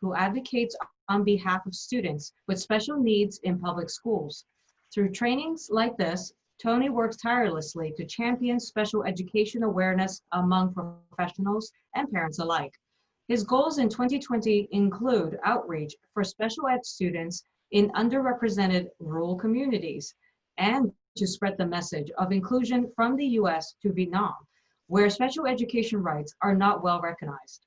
who advocates on behalf of students with special needs in public schools. Through trainings like this, Tony works tirelessly to champion special education awareness among professionals and parents alike. His goals in 2020 include outreach for special ed students in underrepresented rural communities and to spread the message of inclusion from the US to Vietnam, where special education rights are not well recognized.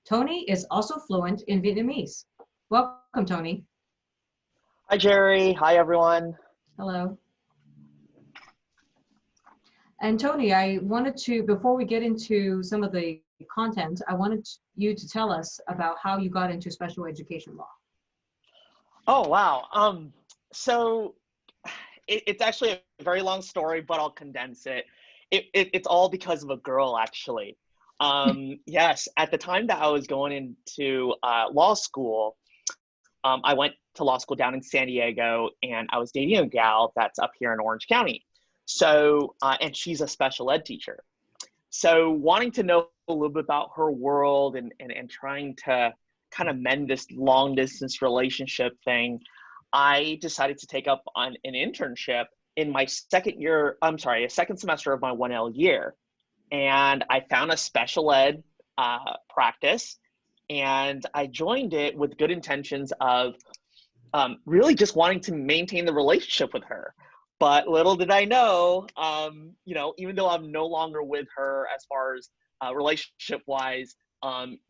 Tony is also fluent in Vietnamese. Welcome, Tony. Hi, Jerry. Hi, everyone. Hello. And Tony, I wanted to, before we get into some of the content, I wanted you to tell us about how you got into special education law. Oh, wow. So it's actually a very long story, but I'll condense it. It's all because of a girl, actually. Yes, at the time that I was going into law school, I went to law school down in San Diego, and I was dating a gal that's up here in Orange County. So, and she's a special ed teacher. So wanting to know a little bit about her world and trying to kind of mend this long distance relationship thing, I decided to take up on an internship in my second semester of my 1L year. And I found a special ed practice, and I joined it with good intentions of really just wanting to maintain the relationship with her. But little did I know, even though I'm no longer with her as far as relationship-wise,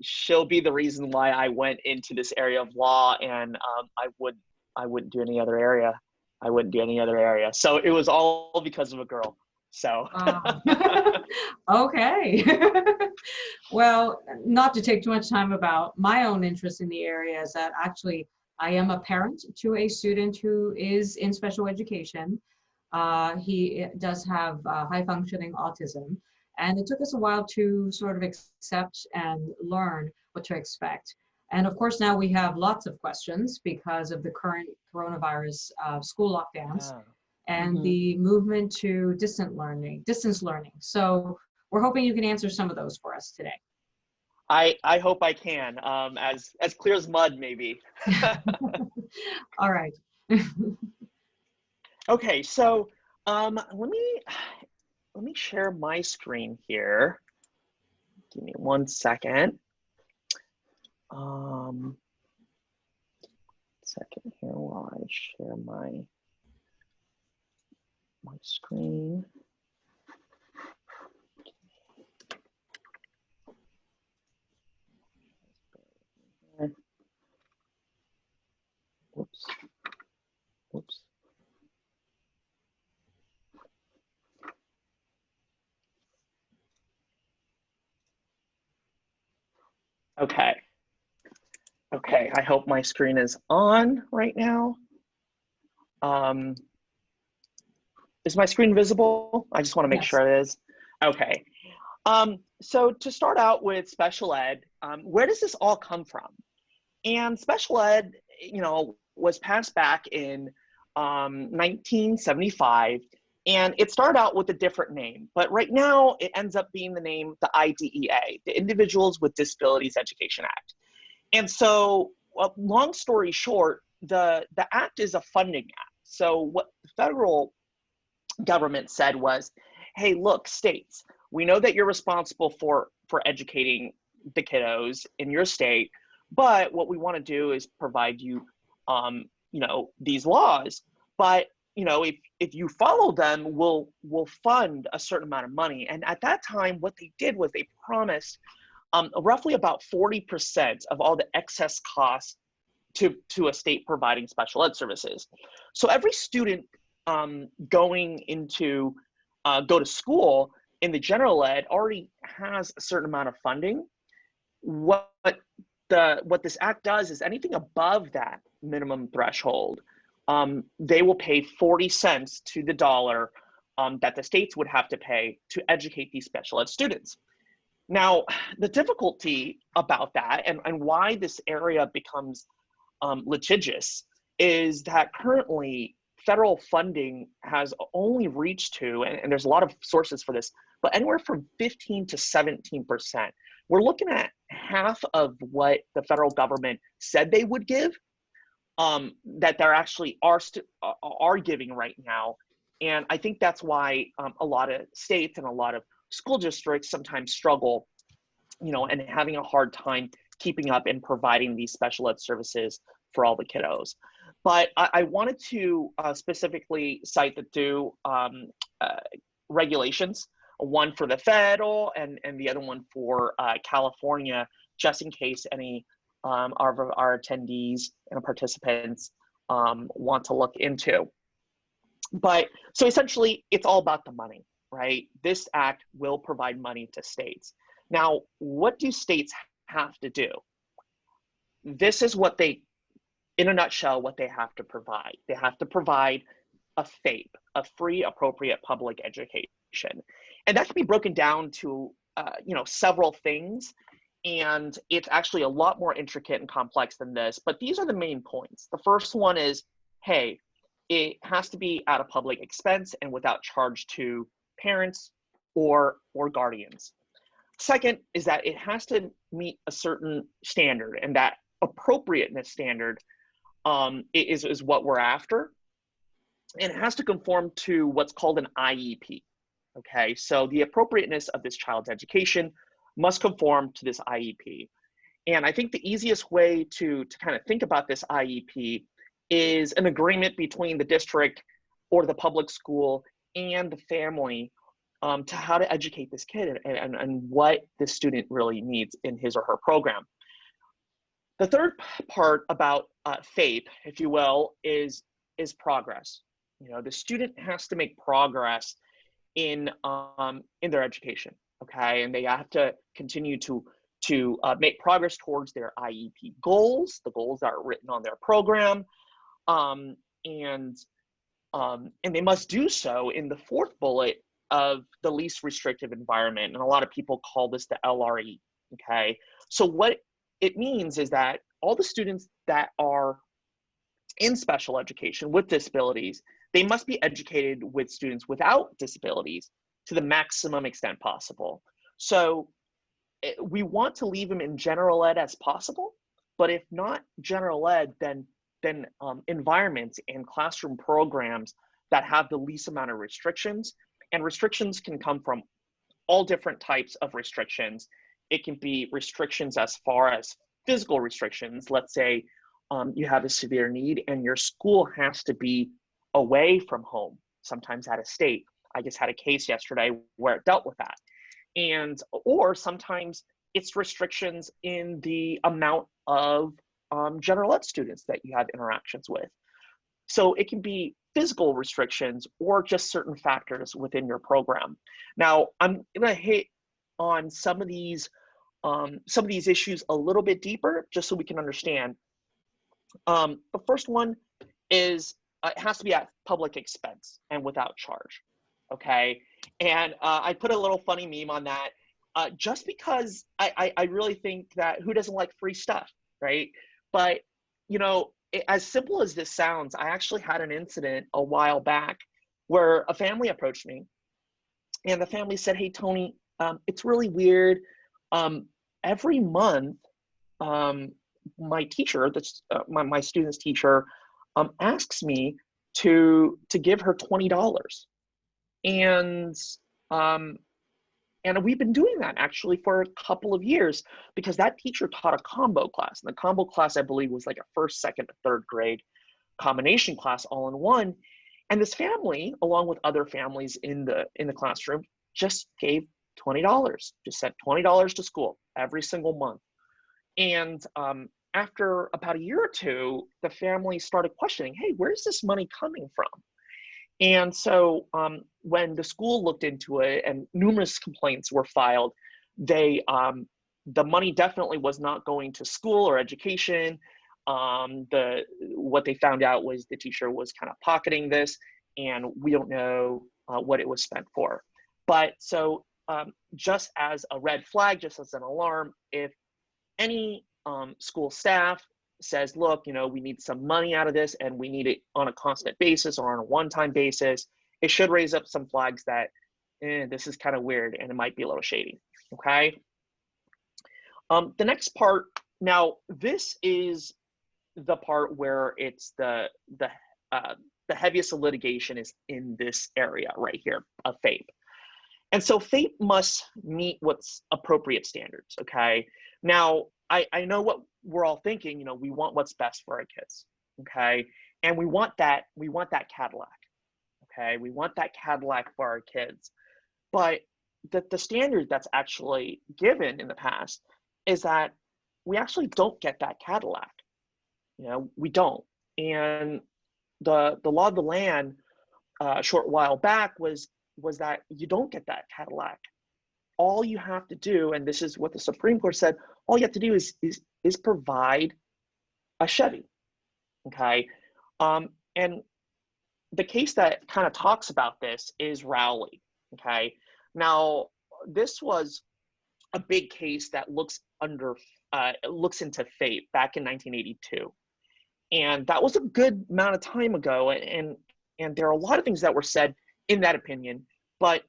she'll be the reason why I went into this area of law, and I wouldn't do any other area. I wouldn't do any other area. So it was all because of a girl. So. Okay. Well, not to take too much time about my own interest in the area is that actually I am a parent to a student who is in special education. He does have high functioning autism, and it took us a while to sort of accept and learn what to expect. And of course, now we have lots of questions because of the current coronavirus school lockdowns and the movement to distance learning. So we're hoping you can answer some of those for us today. I hope I can, as clear as mud, maybe. All right. Okay, so let me share my screen here. Give me 1 second. Second here while I share my screen. Whoops. Okay, I hope my screen is on right now. Is my screen visible? I just want to make sure it is. Okay. So to start out with special ed, where does this all come from? And special ed, was passed back in 1975, and it started out with a different name, but right now it ends up being the name, the IDEA, the Individuals with Disabilities Education Act. And so, long story short, the act is a funding act. So what the federal government said was, hey, look, states, we know that you're responsible for educating the kiddos in your state, but what we want to do is provide you, these laws. But if you follow them, we'll fund a certain amount of money. And at that time, what they did was they promised roughly about 40% of all the excess costs to a state providing special ed services. So every student going into go to school in the general ed already has a certain amount of funding. What this act does is anything above that minimum threshold, they will pay 40 cents to the dollar that the states would have to pay to educate these special ed students. Now, the difficulty about that and why this area becomes litigious is that currently federal funding has only reached to, and there's a lot of sources for this, but anywhere from 15 to 17% we're looking at half of what the federal government said they would give, that they're actually are giving right now. And I think that's why a lot of states and a lot of school districts sometimes struggle, and having a hard time keeping up and providing these special ed services for all the kiddos. But I wanted to specifically cite the two regulations, one for the federal and the other one for California, just in case any of our attendees and participants want to look into. But so essentially, it's all about the money, right? This act will provide money to states. Now, what do states have to do? This is what they, in a nutshell, what they have to provide. They have to provide a FAPE, a free appropriate public education. And that can be broken down to, several things. And it's actually a lot more intricate and complex than this, but these are the main points. The first one is, hey, it has to be at a public expense and without charge to parents or guardians. Second is that it has to meet a certain standard, and that appropriateness standard is what we're after. And it has to conform to what's called an IEP. Okay, so the appropriateness of this child's education must conform to this IEP. And I think the easiest way to kind of think about this IEP is an agreement between the district or the public school and the family to how to educate this kid and what the student really needs in his or her program. The third part about FAPE, if you will, is progress. The student has to make progress in their education, okay? And they have to continue to make progress towards their IEP goals, the goals that are written on their program, and they must do so in the fourth bullet of the least restrictive environment. And a lot of people call this the LRE, okay? So what it means is that all the students that are in special education with disabilities, they must be educated with students without disabilities to the maximum extent possible. So we want to leave them in general ed as possible, but if not general ed, then environments and classroom programs that have the least amount of restrictions. And restrictions can come from all different types of restrictions. It can be restrictions as far as physical restrictions. Let's say you have a severe need and your school has to be away from home, sometimes out of state. I just had a case yesterday where it dealt with that. Or sometimes it's restrictions in the amount of general ed students that you have interactions with. So it can be physical restrictions or just certain factors within your program. Now, I'm gonna hit on some of these issues a little bit deeper, just so we can understand. The first one is it has to be at public expense and without charge, okay? And I put a little funny meme on that, just because I really think that who doesn't like free stuff, right? But, as simple as this sounds, I actually had an incident a while back where a family approached me, and the family said, "Hey, Tony, it's really weird. Every month, my teacher, that's my student's teacher, asks me to give her $20, and we've been doing that actually for a couple of years because that teacher taught a combo class. And the combo class, I believe, was like a first, second, and third grade combination class all in one. And this family, along with other families in the classroom, just gave $20, just sent $20 to school every single month. And after about a year or two, the family started questioning, hey, where's this money coming from? And so when the school looked into it and numerous complaints were filed, the money definitely was not going to school or education. What they found out was the teacher was kind of pocketing this, and we don't know what it was spent for. But so just as a red flag, just as an alarm, if any school staff says, look, we need some money out of this and we need it on a constant basis or on a one-time basis, it should raise up some flags that this is kind of weird and it might be a little shady, okay? The next part, now this is the part where it's the heaviest of litigation is in this area right here of FAPE. And so FAPE must meet what's appropriate standards, okay? Now, I know what we're all thinking, we want what's best for our kids, okay? And we want that Cadillac, okay? We want that Cadillac for our kids. But the standard that's actually given in the past is that we actually don't get that Cadillac. We don't. And the law of the land a short while back was that you don't get that Cadillac. All you have to do, and this is what the Supreme Court said, all you have to do is provide a Chevy, okay? And the case that kind of talks about this is Rowley, okay? Now, this was a big case that looks into FAPE back in 1982. And that was a good amount of time ago, and there are a lot of things that were said in that opinion, but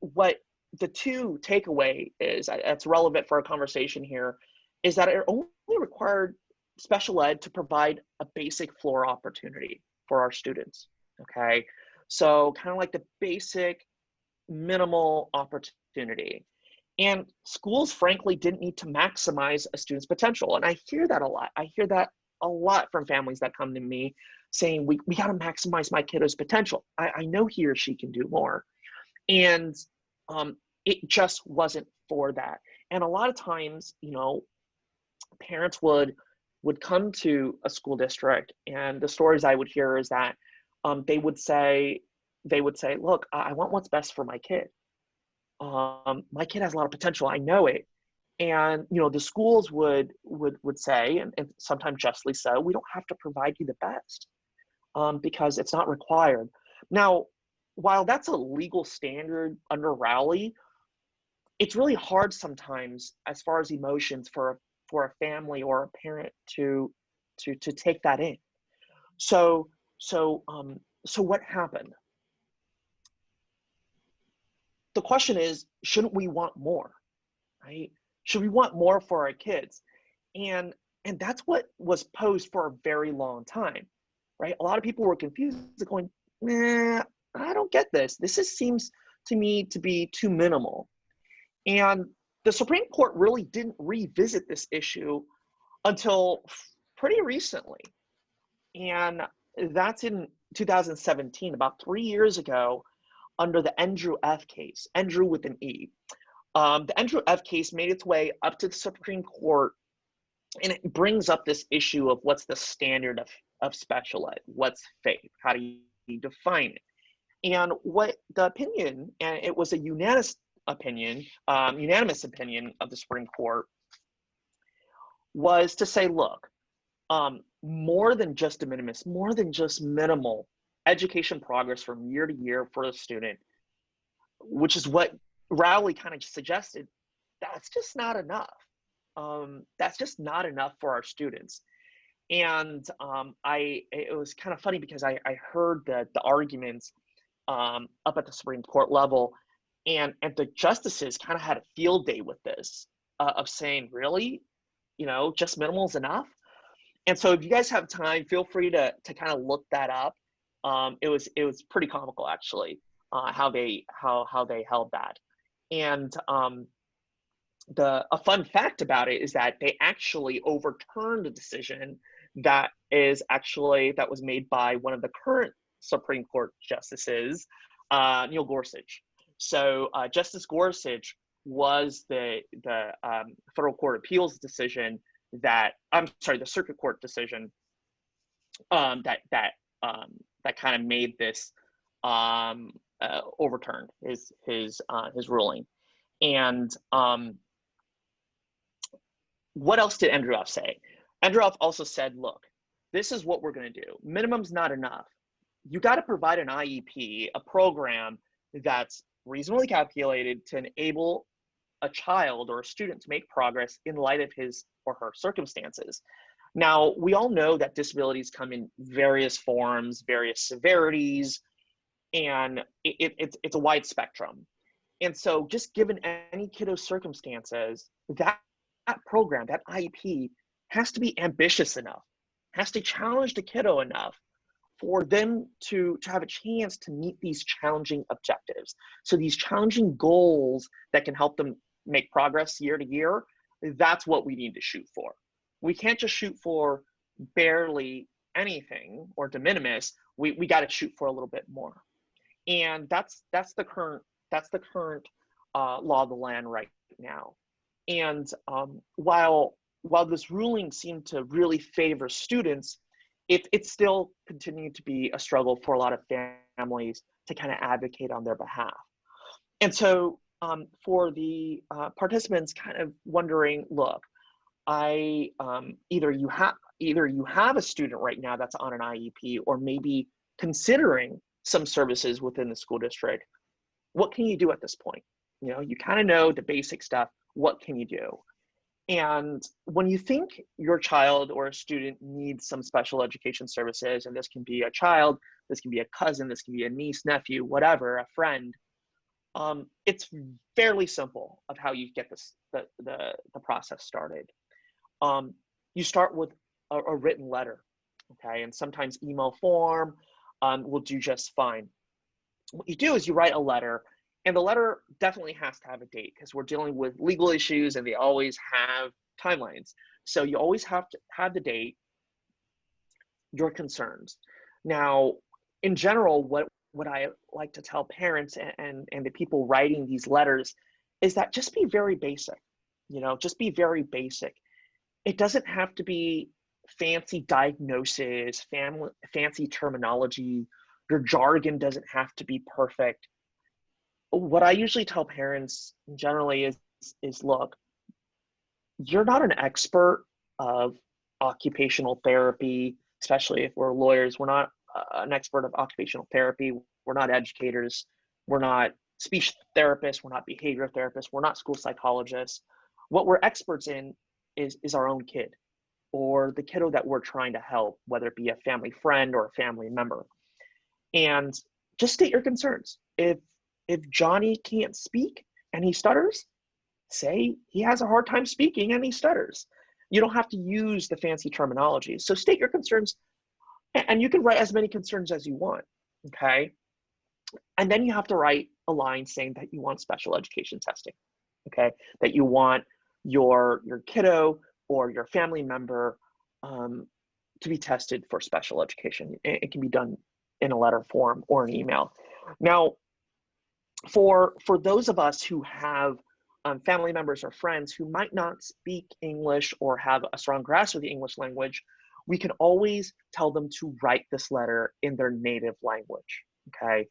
what the two takeaway is that's relevant for our conversation here is that it only required special ed to provide a basic floor opportunity for our students, okay? So kind of like the basic minimal opportunity. And schools, frankly, didn't need to maximize a student's potential. And I hear that a lot. I hear that a lot from families that come to me saying, we got to maximize my kiddo's potential. I know he or she can do more. And it just wasn't for that. And a lot of times, parents would come to a school district, and the stories I would hear is that they would say, look, I want what's best for my kid. My kid has a lot of potential. I know it. And, the schools would say, and sometimes justly so, we don't have to provide you the best because it's not required. Now, while that's a legal standard under Rowley, it's really hard sometimes as far as emotions for a family or a parent to take that in. So what happened? The question is, shouldn't we want more, right? Should we want more for our kids? And that's what was posed for a very long time, right? A lot of people were confused, going, nah, I don't get this. This seems to me to be too minimal. And the Supreme Court really didn't revisit this issue until pretty recently. And that's in 2017, about 3 years ago, under the Andrew F. case, Andrew with an E. The Andrew F. case made its way up to the Supreme Court, and it brings up this issue of what's the standard of special ed, what's FAPE, how do you define it? And what the opinion, and it was a unanimous opinion of the Supreme Court, was to say, look, more than just de minimis, more than just minimal education progress from year to year for the student, which is what Rowley kind of suggested, that's just not enough. That's just not enough for our students. And it was kind of funny because I heard the arguments up at the Supreme Court level, and the justices kind of had a field day with this, of saying, really, just minimal is enough. And so if you guys have time, feel free to kind of look that up. It was pretty comical, actually, how they held that. And a fun fact about it is that they actually overturned a decision that was made by one of the current Supreme Court justices, Neil Gorsuch. So Justice Gorsuch was the Federal Court of Appeals decision the Circuit Court decision that kind of made this overturned his ruling. And what else did Andrew F. say? Andrew F. also said, look, this is what we're going to do. Minimum's not enough. You got to provide an IEP, a program that's reasonably calculated to enable a child or a student to make progress in light of his or her circumstances. Now, we all know that disabilities come in various forms, various severities, and it's a wide spectrum. And so just given any kiddo's circumstances, that that program, that IEP, has to be ambitious enough, has to challenge the kiddo enough for them to have a chance to meet these challenging objectives. So these challenging goals that can help them make progress year to year, that's what we need to shoot for. We can't just shoot for barely anything or de minimis. We got to shoot for a little bit more. And that's the current law of the land right now. And while this ruling seemed to really favor students, it's still continuing to be a struggle for a lot of families to kind of advocate on their behalf. And so for the participants kind of wondering, look, either you have a student right now that's on an IEP, or maybe considering some services within the school district. What can you do at this point? You know, you kind of know the basic stuff. What can you do? And when you think your child or a student needs some special education services, and this can be a child, this can be a cousin, this can be a niece, nephew, whatever, a friend, it's fairly simple of how you get the process started. You start with a written letter, okay? And sometimes email form will do just fine. What you do is you write a letter, and the letter definitely has to have a date, because we're dealing with legal issues and they always have timelines. So you always have to have the date, your concerns. Now, in general, what I like to tell parents and the people writing these letters is that just be very basic, you know, just be very basic. It doesn't have to be fancy diagnosis, fancy terminology. Your jargon doesn't have to be perfect. What I usually tell parents generally is look, you're not an expert of occupational therapy, especially if we're lawyers. We're not an expert of occupational therapy. We're not educators. We're not speech therapists. We're not behavior therapists. We're not school psychologists. What we're experts in is our own kid, or the kiddo that we're trying to help, whether it be a family friend or a family member. And just state your concerns. If Johnny can't speak and he stutters, say he has a hard time speaking and he stutters. You don't have to use the fancy terminology. So state your concerns, and you can write as many concerns as you want, okay? And then you have to write a line saying that you want special education testing, okay? That you want your kiddo or your family member to be tested for special education. It can be done in a letter form or an email. Now, for those of us who have family members or friends who might not speak English or have a strong grasp of the English language, we can always tell them to write this letter in their native language, okay?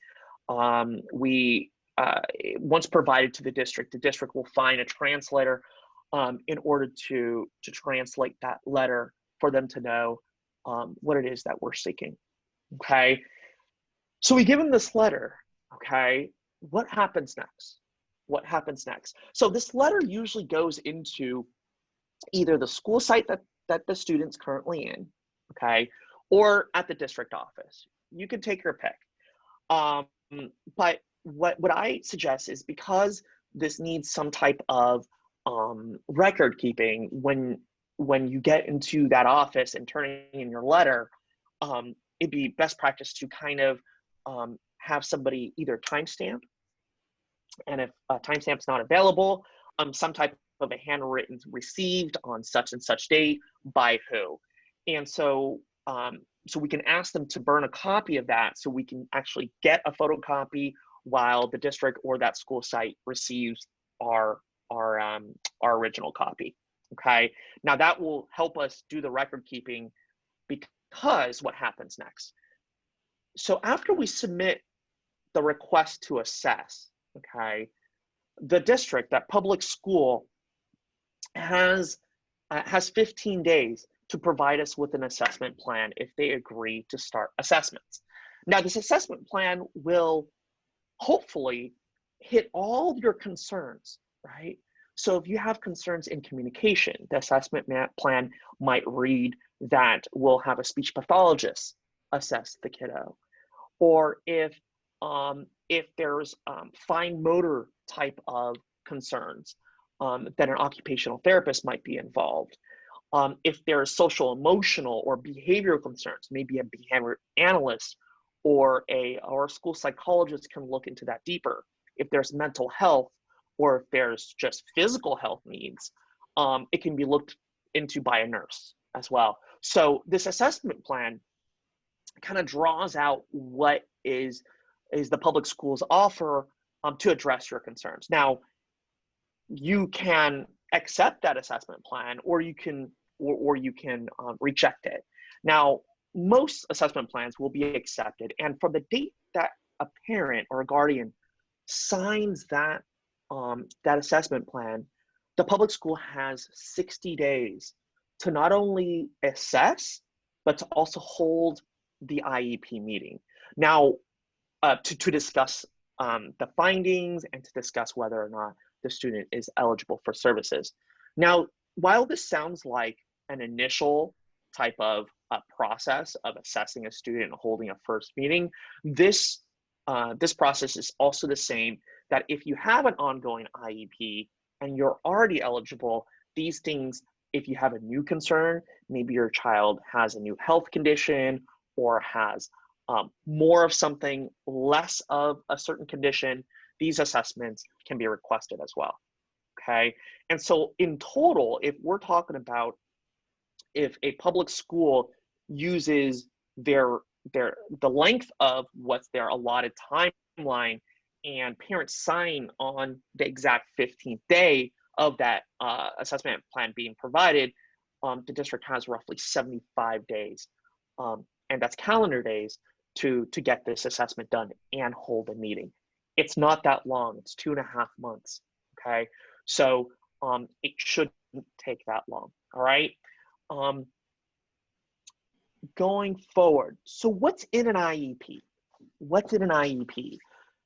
Once provided to the district will find a translator in order to translate that letter for them to know what it is that we're seeking, okay? So we give them this letter, okay? What happens next? What happens next? So this letter usually goes into either the school site that the student's currently in, okay, or at the district office. You can take your pick. But what I suggest is, because this needs some type of record keeping when you get into that office and turning in your letter, it'd be best practice to kind of have somebody either timestamp, and if a timestamp's not available, some type of a handwritten received on such and such date by who. And so so we can ask them to burn a copy of that, so we can actually get a photocopy while the district or that school site receives our original copy, okay? Now that will help us do the record keeping, because what happens next? So after we submit the request to assess, okay, the district, that public school, has 15 days to provide us with an assessment plan if they agree to start assessments. Now, this assessment plan will hopefully hit all your concerns, right? So if you have concerns in communication, the assessment plan might read that we'll have a speech pathologist assess the kiddo. Or if there's fine motor type of concerns, then an occupational therapist might be involved. If there are social, emotional, or behavioral concerns, maybe a behavior analyst or a school psychologist can look into that deeper. If there's mental health, or if there's just physical health needs, it can be looked into by a nurse as well. So this assessment plan kind of draws out what is the public schools offer to address your concerns. Now, you can accept that assessment plan, or you can reject it. Now, most assessment plans will be accepted, and from the date that a parent or a guardian signs that that assessment plan, the public school has 60 days to not only assess, but to also hold the IEP meeting. Now, to discuss the findings and to discuss whether or not the student is eligible for services. Now, while this sounds like an initial type of process of assessing a student and holding a first meeting, this process is also the same that if you have an ongoing IEP and you're already eligible, these things, if you have a new concern, maybe your child has a new health condition or has more of something, less of a certain condition, these assessments can be requested as well, okay? And so in total, if we're talking about if a public school uses the length of what's their allotted timeline and parents sign on the exact 15th day of that assessment plan being provided, the district has roughly 75 days, and that's calendar days, to get this assessment done and hold a meeting. It's not that long, it's 2.5 months, okay? So it shouldn't take that long, all right? Going forward, so what's in an IEP? What's in an IEP?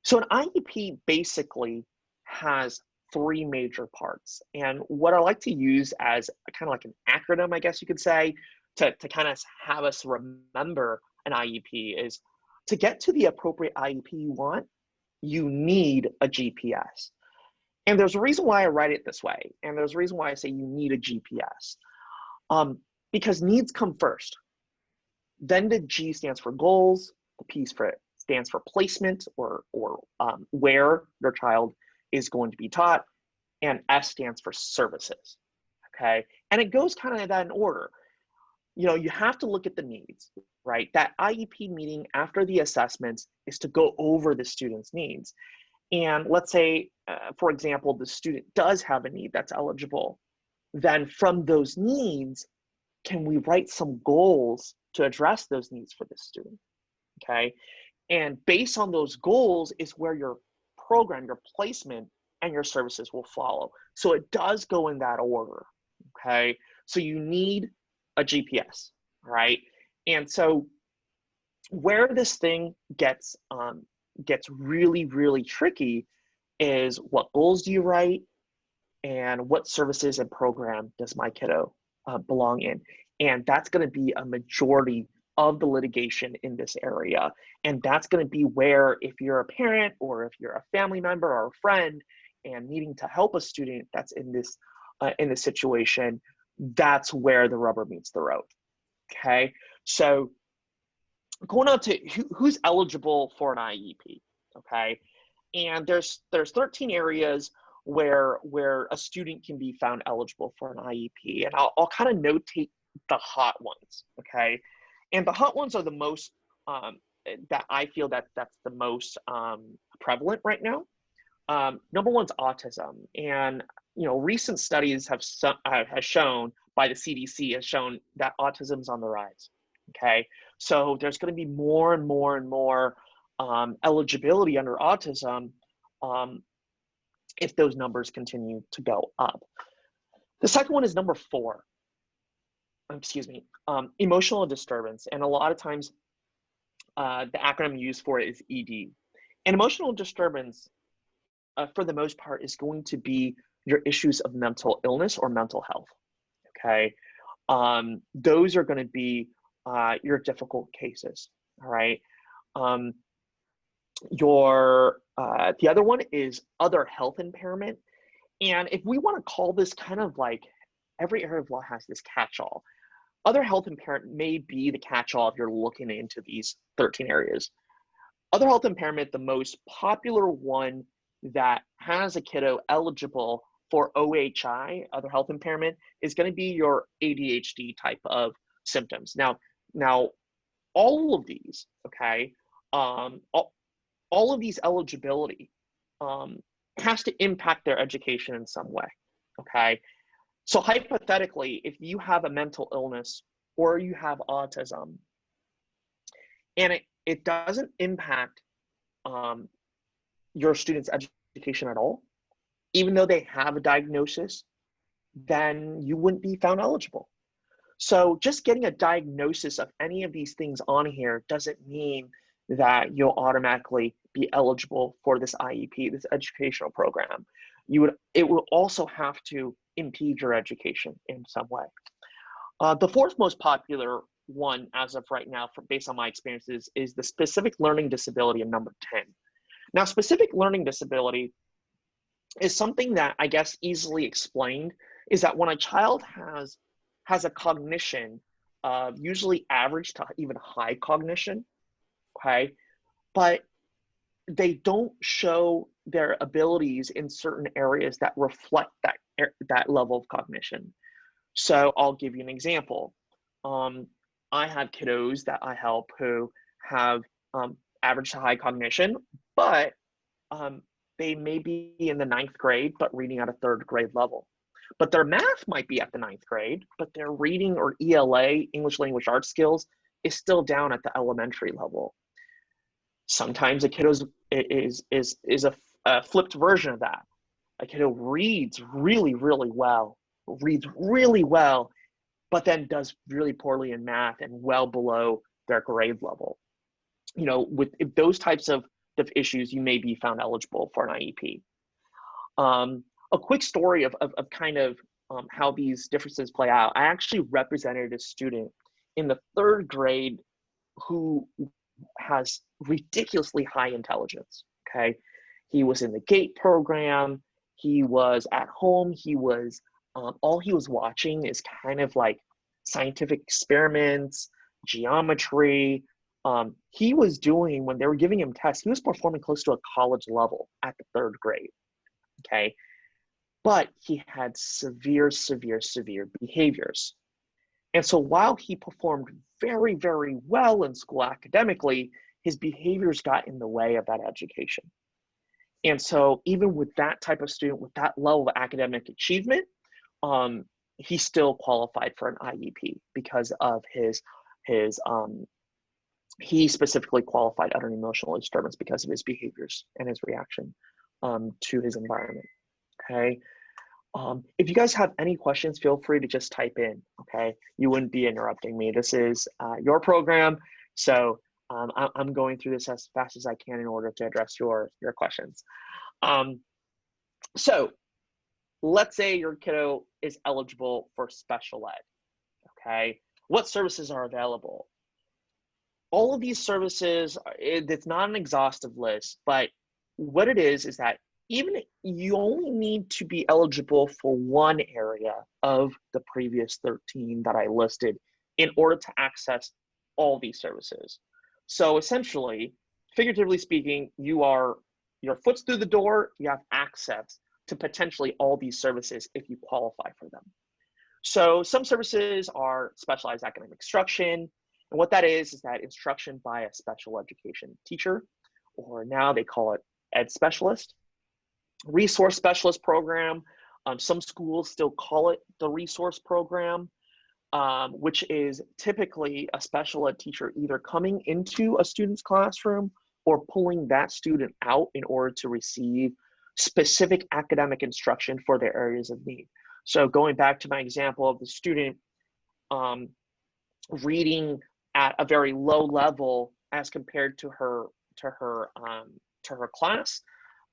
So an IEP basically has 3 major parts. And what I like to use as kind of like an acronym, I guess you could say, to kind of have us remember an IEP is, to get to the appropriate IEP you want, you need a GPS. And there's a reason why I write it this way. And there's a reason why I say you need a GPS. Because needs come first. Then the G stands for goals, the P stands for placement, or where your child is going to be taught, and S stands for services, okay? And it goes kind of that in order. You know, you have to look at the needs, right? That IEP meeting after the assessments is to go over the student's needs. And let's say, for example, the student does have a need that's eligible. Then from those needs, can we write some goals to address those needs for this student, okay? And based on those goals is where your program, your placement, and your services will follow. So it does go in that order, okay? So you need a GPS, right? And so where this thing gets really, really tricky is, what goals do you write and what services and program does my kiddo belong in? And that's going to be a majority of the litigation in this area. And that's going to be where, if you're a parent or if you're a family member or a friend and needing to help a student that's in this situation, that's where the rubber meets the road, okay? So going on to who's eligible for an IEP, okay? And there's 13 areas where a student can be found eligible for an IEP. And I'll kind of notate the hot ones, okay? And the hot ones are the most, that I feel that's the most prevalent right now. Number one's autism. And, you know, recent studies have shown, by the CDC, has shown that autism's on the rise, okay? So there's going to be more and more and more eligibility under autism if those numbers continue to go up. The second one is number 4. Emotional disturbance. And a lot of times the acronym used for it is ED. And emotional disturbance, for the most part, is going to be your issues of mental illness or mental health, okay? Those are going to be your difficult cases, all right? The other one is other health impairment. And if we want to call this kind of like, every area of law has this catch-all. Other health impairment may be the catch-all if you're looking into these 13 areas. Other health impairment, the most popular one that has a kiddo eligible for OHI, other health impairment, is going to be your ADHD type of symptoms. Now, all of these, okay, all of these eligibility has to impact their education in some way, okay? So hypothetically, if you have a mental illness or you have autism, and it doesn't impact your student's education at all, even though they have a diagnosis, then you wouldn't be found eligible. So just getting a diagnosis of any of these things on here doesn't mean that you'll automatically be eligible for this IEP, this educational program. It will also have to impede your education in some way. The fourth most popular one as of right now, based on my experiences, is the specific learning disability in number 10. Now, specific learning disability is something that I guess easily explained is that when a child has a cognition of usually average to even high cognition, okay, but they don't show their abilities in certain areas that reflect that level of cognition. So I'll give you an example. I have kiddos that I help who have average to high cognition, but they may be in the 9th grade, but reading at a 3rd grade level. But their math might be at the 9th grade, but their reading or ELA, English Language Arts skills, is still down at the elementary level. Sometimes a kiddo is a flipped version of that. A kiddo reads really, really well, but then does really poorly in math and well below their grade level. You know, with those types of issues, you may be found eligible for an IEP. A quick story of kind of how these differences play out. I actually represented a student in the 3rd grade who has ridiculously high intelligence, okay? He was in the GATE program, he was at home, he was, all he was watching is kind of like scientific experiments, geometry. He was doing, when they were giving him tests, he was performing close to a college level at the 3rd grade, okay? But he had severe behaviors. And so while he performed very, very well in school academically, his behaviors got in the way of that education. And so even with that type of student, with that level of academic achievement, he still qualified for an IEP because of he specifically qualified under emotional disturbance because of his behaviors and his reaction to his environment, okay? If you guys have any questions, feel free to just type in, okay? You wouldn't be interrupting me. This is your program, so I'm going through this as fast as I can in order to address your questions. So let's say your kiddo is eligible for special ed, okay? What services are available? All of these services, it's not an exhaustive list, but what it is that even you only need to be eligible for one area of the previous 13 that I listed in order to access all these services. So essentially, figuratively speaking, your foot's through the door, you have access to potentially all these services if you qualify for them. So some services are specialized academic instruction, and what that is that instruction by a special education teacher, or now they call it ed specialist. Resource specialist program, some schools still call it the resource program, which is typically a special ed teacher either coming into a student's classroom or pulling that student out in order to receive specific academic instruction for their areas of need. So going back to my example of the student reading at a very low level as compared to her class,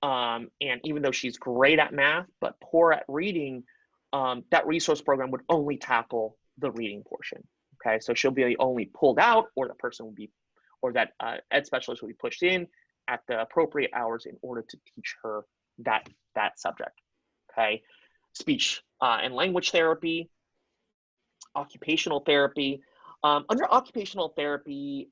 and even though she's great at math but poor at reading, that resource program would only tackle the reading portion. Okay, so she'll be only pulled out, or the person will be, or that ed specialist will be pushed in at the appropriate hours in order to teach her that subject. okay? Speech and language therapy, occupational therapy. Under occupational therapy,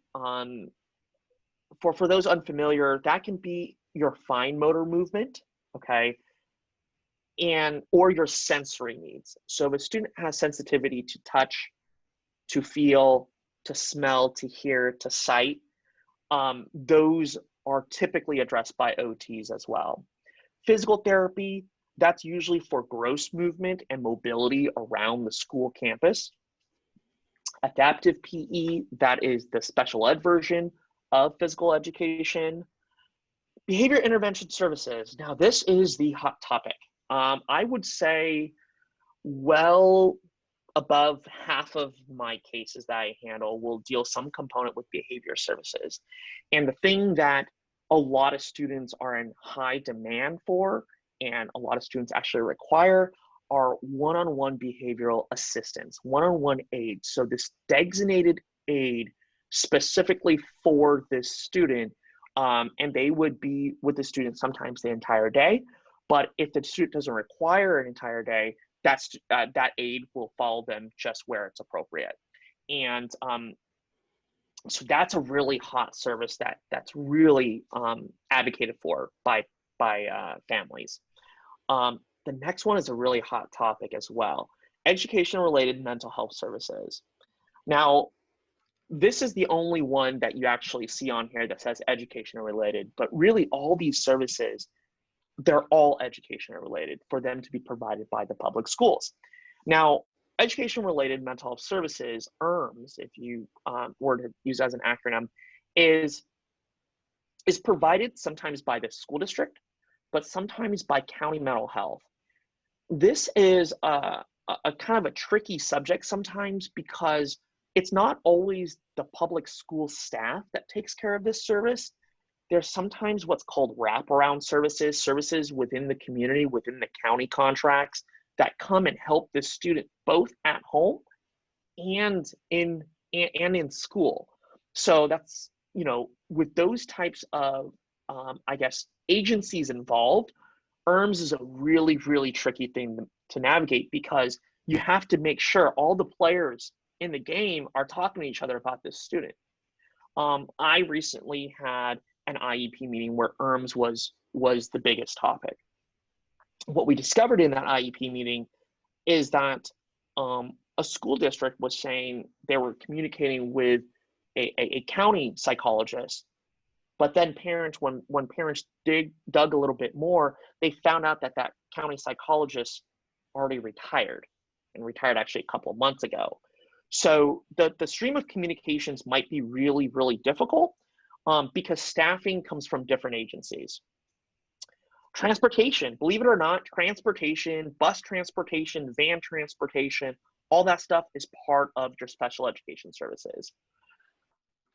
for those unfamiliar, that can be your fine motor movement, okay, and or your sensory needs. So if a student has sensitivity to touch, to feel, to smell, to hear, to sight, those are typically addressed by OTs as well. Physical therapy, that's usually for gross movement and mobility around the school campus. Adaptive PE, that is the special ed version of physical education. Behavior intervention services. Now, this is the hot topic. I would say well above half of my cases that I handle will deal some component with behavior services. And the thing that a lot of students are in high demand for, and a lot of students actually require, are one-on-one behavioral assistance, one-on-one aid. So this designated aid specifically for this student, and they would be with the student sometimes the entire day. But if the student doesn't require an entire day, that aid will follow them just where it's appropriate. And so that's a really hot service that's really advocated for by families. The next one is a really hot topic as well: education-related mental health services. Now, this is the only one that you actually see on here that says education-related, but really all these services, they're all education-related for them to be provided by the public schools. Now, education-related mental health services, ERMS, if you were to use as an acronym, is provided sometimes by the school district, but sometimes by county mental health. This is a kind of a tricky subject sometimes because it's not always the public school staff that takes care of this service. There's sometimes what's called wraparound services, services within the community, within the county contracts that come and help the student both at home and in school. So that's, with those types of, I guess, agencies involved, ERMS is a really, really tricky thing to navigate because you have to make sure all the players in the game are talking to each other about this student. I recently had an IEP meeting where ERMS was the biggest topic. What we discovered in that IEP meeting is that a school district was saying they were communicating with a county psychologist, but then parents, when parents dug a little bit more, they found out that county psychologist already retired, and retired actually a couple of months ago. So the stream of communications might be really, really difficult because staffing comes from different agencies. Transportation, believe it or not, transportation, bus transportation, van transportation, all that stuff is part of your special education services.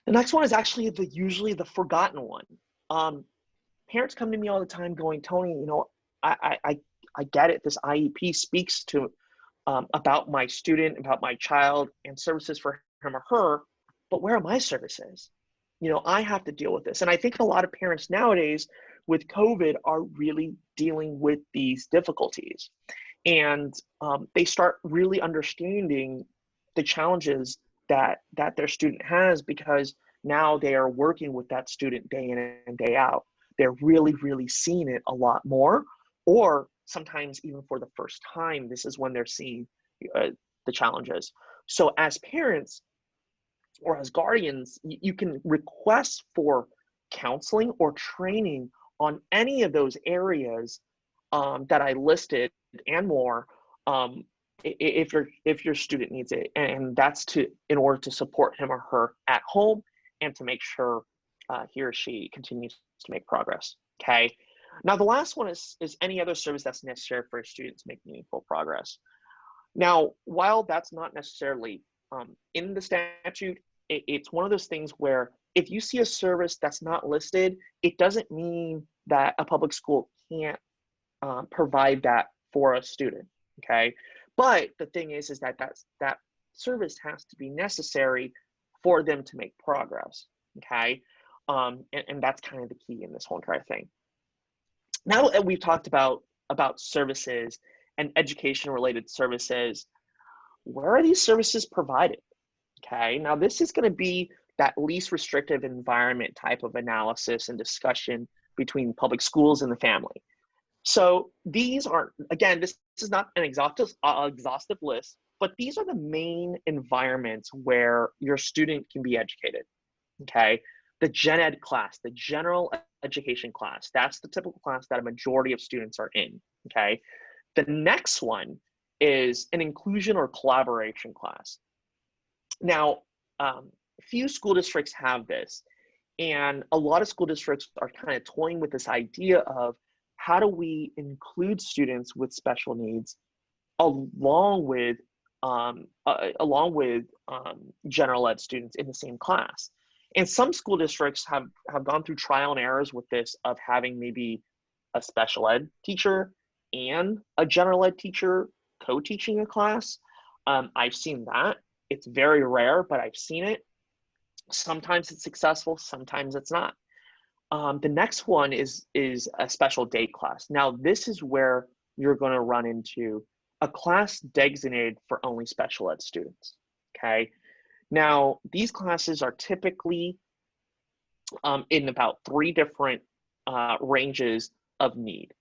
The next one is actually usually the forgotten one. Parents come to me all the time going, Tony, I get it. This IEP speaks to about my student, about my child, and services for him or her, but where are my services? I have to deal with this. And I think a lot of parents nowadays with COVID are really dealing with these difficulties. And they start really understanding the challenges that their student has, because now they are working with that student day in and day out. They're really, really seeing it a lot more, or sometimes even for the first time, this is when they're seeing the challenges. So as parents or as guardians, you can request for counseling or training on any of those areas that I listed and more, if your student needs it, and that's in order to support him or her at home and to make sure he or she continues to make progress. Okay. Now the last one is any other service that's necessary for a student to make meaningful progress. Now, while that's not necessarily in the statute, it's one of those things where if you see a service that's not listed, it doesn't mean that a public school can't provide that for a student, okay? But the thing is that service has to be necessary for them to make progress, okay? And that's kind of the key in this whole entire thing. Now that we've talked about about services and education related services, where are these services provided? Okay, now this is going to be that least restrictive environment type of analysis and discussion between public schools and the family. So these are, again, this is not an exhaustive list, but these are the main environments where your student can be educated, okay? The gen ed class, the general education class, that's the typical class that a majority of students are in, okay? The next one is an inclusion or collaboration class. Now, few school districts have this, and a lot of school districts are kind of toying with this idea of how do we include students with special needs along with general ed students in the same class. And some school districts have gone through trial and errors with this, of having maybe a special ed teacher and a general ed teacher co-teaching a class. I've seen that. It's very rare, but I've seen it. Sometimes it's successful, sometimes it's not. The next one is a special day class. Now, this is where you're going to run into a class designated for only special ed students, okay? Now, these classes are typically in about 3 different ranges of need.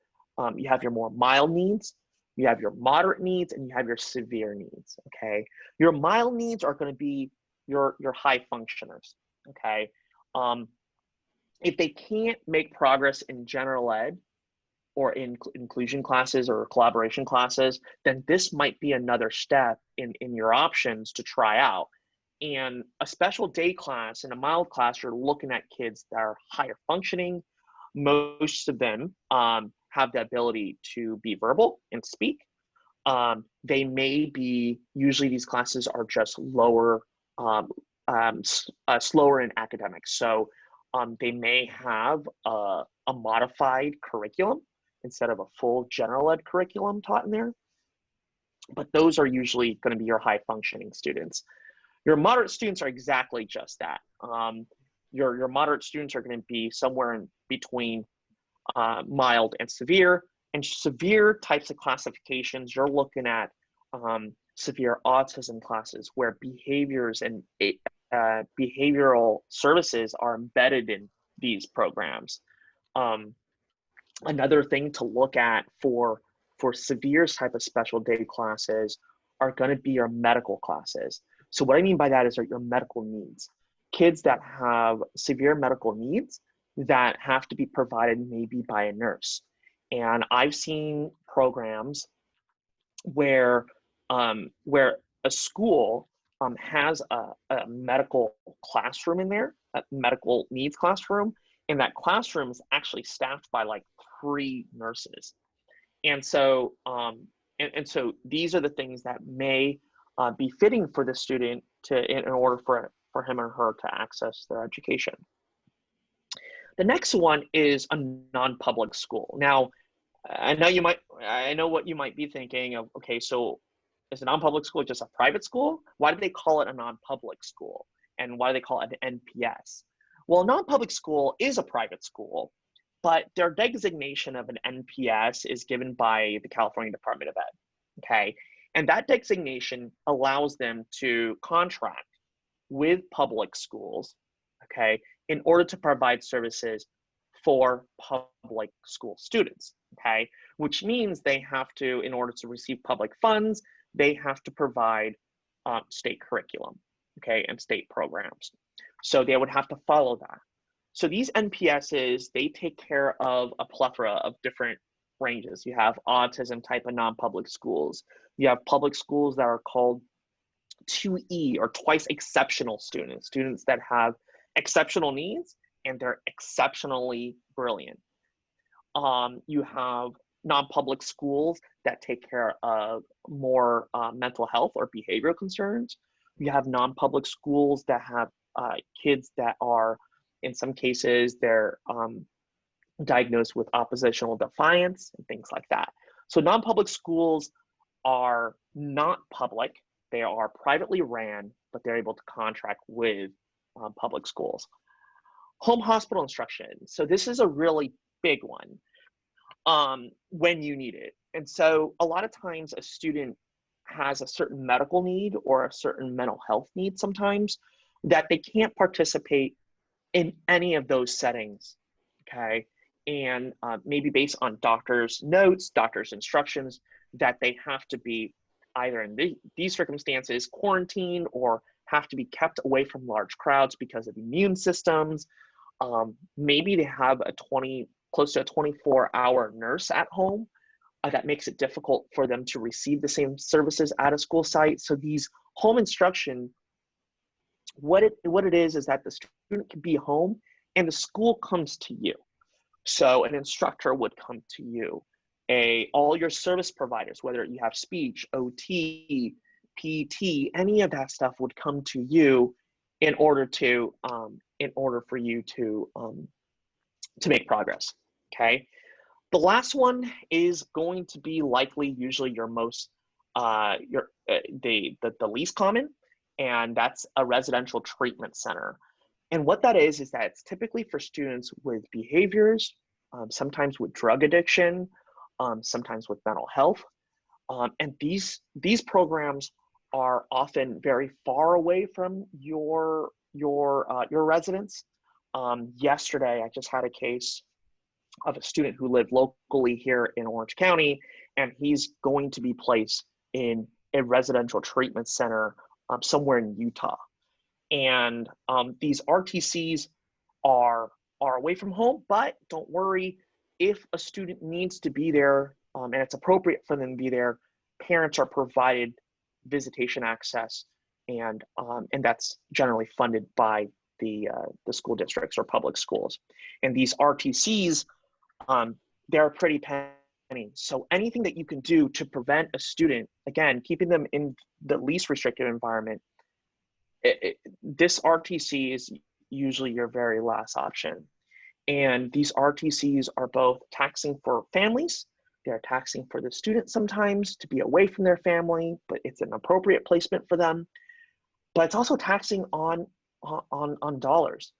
You have your more mild needs, you have your moderate needs, and you have your severe needs, okay? Your mild needs are going to be your high functioners, okay? If they can't make progress in general ed or in inclusion classes or collaboration classes, then this might be another step in your options to try out. And a special day class and a mild class, you're looking at kids that are higher functioning. Most of them have the ability to be verbal and speak. They may be, usually these classes are just lower, slower in academics. So they may have a modified curriculum instead of a full general ed curriculum taught in there. But those are usually going to be your high functioning students. Your moderate students are exactly just that. Your moderate students are going to be somewhere in between mild and severe. And severe types of classifications, you're looking at severe autism classes where behaviors and behavioral services are embedded in these programs. Another thing to look at for severe type of special day classes are going to be your medical classes. So what I mean by that is your medical needs. Kids that have severe medical needs that have to be provided maybe by a nurse. And I've seen programs where a school has a medical classroom in there, a medical needs classroom, and that classroom is actually staffed by like 3 nurses. And so so these are the things that may be fitting for the student in order for him or her to access their education. The next one is a non-public school. Now, I know what you might be thinking of, okay, so is a non-public school just a private school? Why do they call it a non-public school? And why do they call it an NPS? Well, a non-public school is a private school, but their designation of an NPS is given by the California Department of Ed, okay? And that designation allows them to contract with public schools, okay, in order to provide services for public school students, okay? Which means they have to, in order to receive public funds, they have to provide state curriculum, okay, and state programs. So they would have to follow that. So these NPSs, they take care of a plethora of different ranges. You have autism type of non-public schools. You have public schools that are called 2E or twice exceptional students, students that have exceptional needs and they're exceptionally brilliant. You have non-public schools that take care of more mental health or behavioral concerns. You have non-public schools that have kids that are, in some cases, they're diagnosed with oppositional defiance and things like that. So non-public schools are not public. They are privately ran, but they're able to contract with public schools. Home hospital instruction. So this is a really big one. when you need it. And so a lot of times a student has a certain medical need or a certain mental health need sometimes that they can't participate in any of those settings, okay? And maybe based on doctor's notes, doctor's instructions, that they have to be either in these circumstances quarantined or have to be kept away from large crowds because of immune systems. Maybe they have close to a 24-hour nurse at home that makes it difficult for them to receive the same services at a school site. So these home instruction, what it is that the student can be home and the school comes to you. So an instructor would come to you. All your service providers, whether you have speech, OT, PT, any of that stuff would come to you in order for you to make progress. Okay. The last one is going to be likely usually your most the least common, and that's a residential treatment center. And what that is that it's typically for students with behaviors, sometimes with drug addiction, sometimes with mental health, and these programs are often very far away from your residence. Yesterday, I just had a case of a student who lived locally here in Orange County, and he's going to be placed in a residential treatment center somewhere in Utah. And these RTCs are away from home, but don't worry, if a student needs to be there and it's appropriate for them to be there, parents are provided visitation access, and that's generally funded by the school districts or public schools. And these RTCs, they're pretty penny. So anything that you can do to prevent a student, again, keeping them in the least restrictive environment, this RTC is usually your very last option. And these RTCs are both taxing for families. They're taxing for the student sometimes to be away from their family, but it's an appropriate placement for them. But it's also taxing on dollars.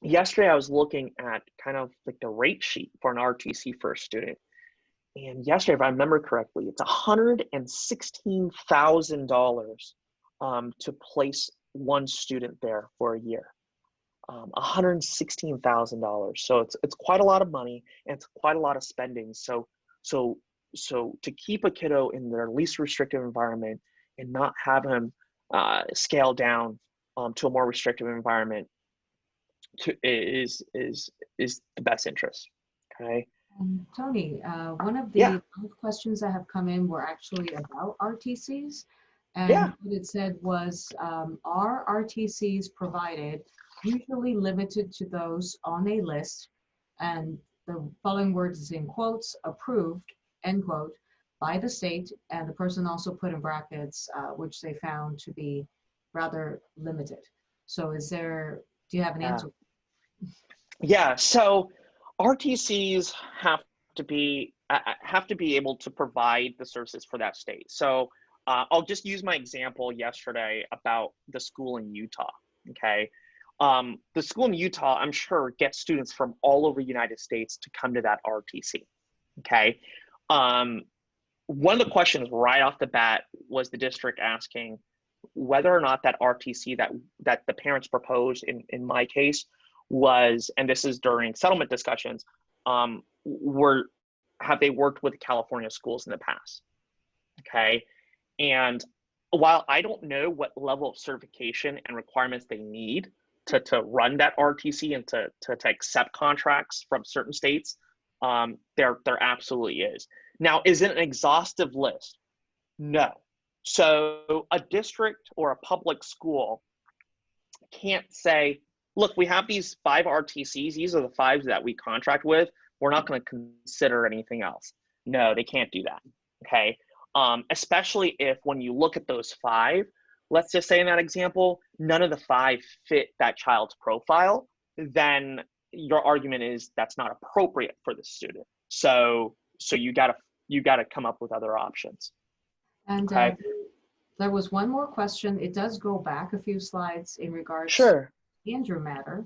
Yesterday, I was looking at kind of like the rate sheet for an RTC for a student. And yesterday, if I remember correctly, it's $116,000 to place one student there for a year. $116,000. So it's quite a lot of money, and it's quite a lot of spending. So to keep a kiddo in their least restrictive environment and not have him scale down to a more restrictive environment is the best interest. Okay. Tony, one of the Yeah. questions that have come in were actually about RTCs. And Yeah. what it said was, are RTCs provided usually limited to those on a list? And the following words is in quotes, approved, end quote, by the state. And the person also put in brackets, which they found to be rather limited. So do you have an answer? Yeah, so RTCs have to be able to provide the services for that state. So I'll just use my example yesterday about the school in Utah. Okay, the school in Utah, I'm sure, gets students from all over the United States to come to that RTC. Okay, one of the questions right off the bat was the district asking whether or not that RTC that the parents proposed in my case was, and this is during settlement discussions, have they worked with California schools in the past? Okay, and while I don't know what level of certification and requirements they need to run that RTC and to accept contracts from certain states, there absolutely is. Now, is it an exhaustive list? No. So a district or a public school can't say, look, we have these 5 RTCs. These are the 5 that we contract with. We're not going to consider anything else. No, they can't do that. Okay. Especially if when you look at those 5, let's just say in that example, none of the 5 fit that child's profile, then your argument is that's not appropriate for the student. So you gotta come up with other options. And okay. There was one more question. It does go back a few slides in regards Sure. to the Andrew matter.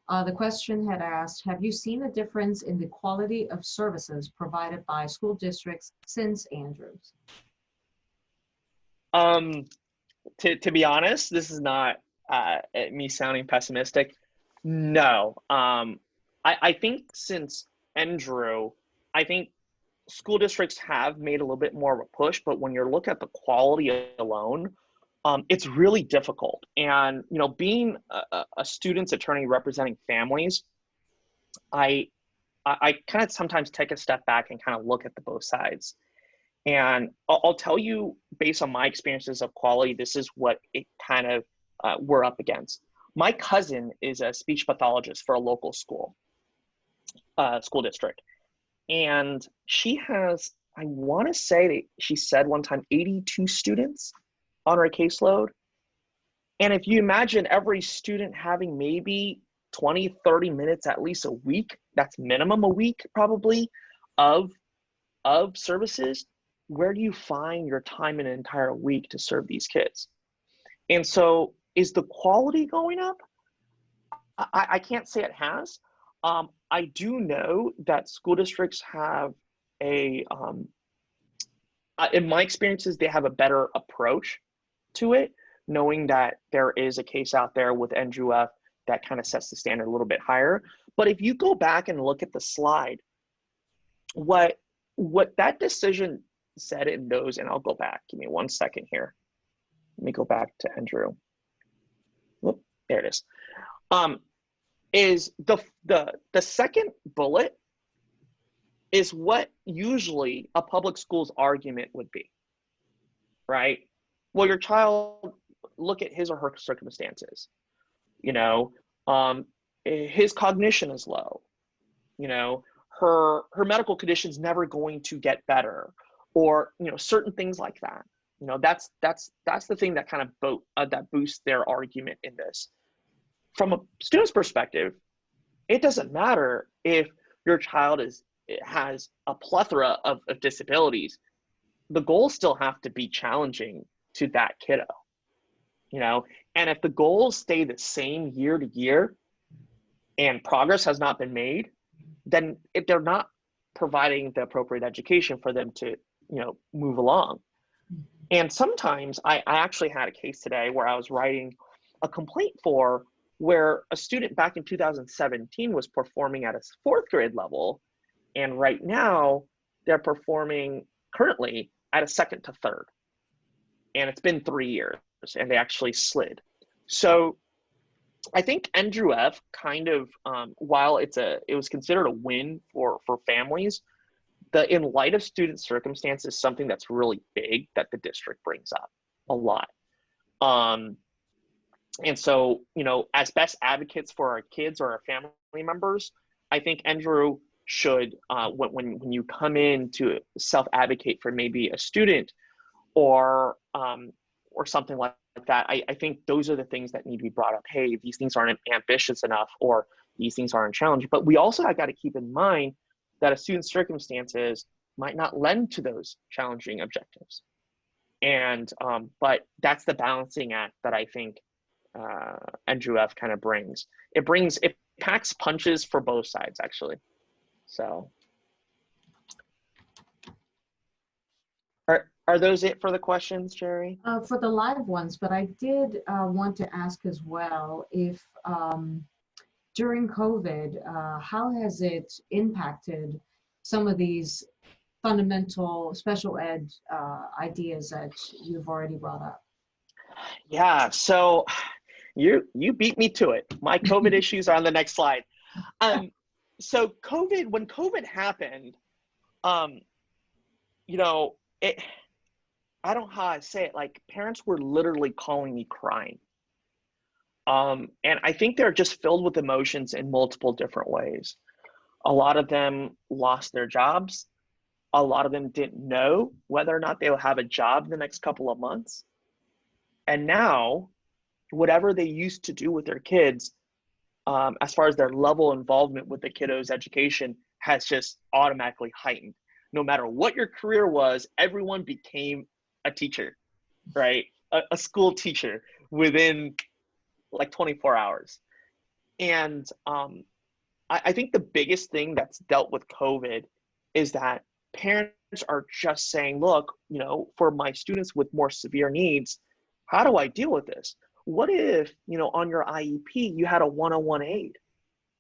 The question had asked, have you seen a difference in the quality of services provided by school districts since Andrews? Um, to be honest, this is not me sounding pessimistic. No. I think since Andrew, I think school districts have made a little bit more of a push, but when you look at the quality alone, it's really difficult. And being a student's attorney representing families, I I kind of sometimes take a step back and kind of look at the both sides. And I'll tell you, based on my experiences of quality, this is what it kind of we're up against. My cousin is a speech pathologist for a local school district. And she has, I want to say that she said one time, 82 students on her caseload. And if you imagine every student having maybe 20, 30 minutes at least a week, that's minimum a week probably, of services, where do you find your time in an entire week to serve these kids? And so is the quality going up? I can't say it has. I do know that school districts have in my experiences, they have a better approach to it, knowing that there is a case out there with NGF that kind of sets the standard a little bit higher. But if you go back and look at the slide, what that decision said in those, and I'll go back, give me 1 second here. Let me go back to Andrew. Whoop, there it is the second bullet is what usually a public school's argument would be, right? Well, your child, look at his or her circumstances. His cognition is low. Her medical condition's never going to get better, or certain things like that. That's the thing that kind of that boosts their argument in this. From a student's perspective, it doesn't matter if your child has a plethora of disabilities. The goals still have to be challenging to that kiddo, and if the goals stay the same year to year and progress has not been made, then if they're not providing the appropriate education for them to move along. And sometimes I actually had a case today where I was writing a complaint for where a student back in 2017 was performing at a 4th grade level, and right now they're performing currently at a 2nd to 3rd, and it's been 3 years and they actually slid. So I think NGF kind of, while it was considered a win for families, in light of student circumstances, something that's really big that the district brings up a lot. And so, as best advocates for our kids or our family members, I think Andrew should, when you come in to self-advocate for maybe a student or something like that, I think those are the things that need to be brought up. Hey, these things aren't ambitious enough, or these things aren't challenging. But we also have got to keep in mind that a student's circumstances might not lend to those challenging objectives. And but that's the balancing act that I think NGF kind of brings. It packs punches for both sides, actually. So are those it for the questions, Jerry? For the live ones, but I did want to ask as well if during COVID, how has it impacted some of these fundamental special ed ideas that you've already brought up? Yeah, so you beat me to it. My COVID issues are on the next slide. So when COVID happened, I don't know how I say it, like parents were literally calling me crying. And I think they're just filled with emotions in multiple different ways. A lot of them lost their jobs. A lot of them didn't know whether or not they will have a job in the next couple of months. And now, whatever they used to do with their kids, as far as their level of involvement with the kiddos' education, has just automatically heightened. No matter what your career was, everyone became a teacher, right? A school teacher within like 24 hours. And I think the biggest thing that's dealt with COVID is that parents are just saying, look, for my students with more severe needs, how do I deal with this? What if, on your IEP, you had a one-on-one aide